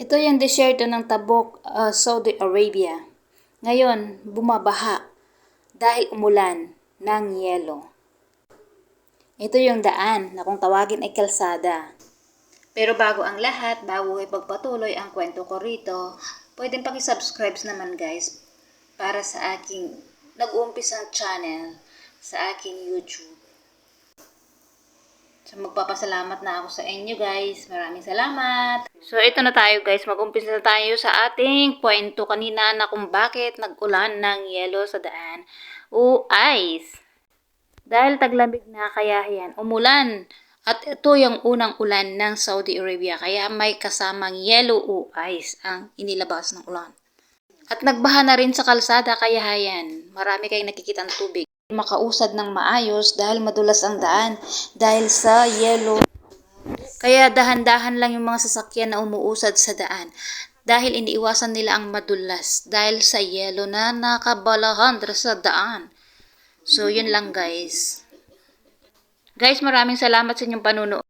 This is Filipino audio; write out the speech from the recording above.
Ito yung desierto ng Tabuk, Saudi Arabia. Ngayon, bumabaha dahil umulan ng yelo. Ito yung daan na kung tawagin ay kalsada. Pero bago ang lahat, bago ipagpatuloy ang kwento ko rito, pwedeng paki-subscribe naman guys para sa aking nag-uumpisang channel sa aking YouTube. So magpapasalamat na ako sa inyo guys. Maraming salamat. So ito na tayo guys. Mag-umpisa na tayo sa ating kwento kanina na kung bakit nag-ulan ng yelo sa daan o ice. Dahil taglamig na kaya yan, umulan. At ito yung unang ulan ng Saudi Arabia. Kaya may kasamang yelo o ice ang inilabas ng ulan. At nagbaha na rin sa kalsada kaya yan. Marami kayong nakikitang tubig. Makausad ng maayos dahil madulas ang daan dahil sa yelo. Kaya dahan-dahan lang yung mga sasakyan na umuusad sa daan dahil iniiwasan nila ang madulas dahil sa yelo na nakabalahan sa daan. So yun lang guys. Guys, maraming salamat sa inyong panunood.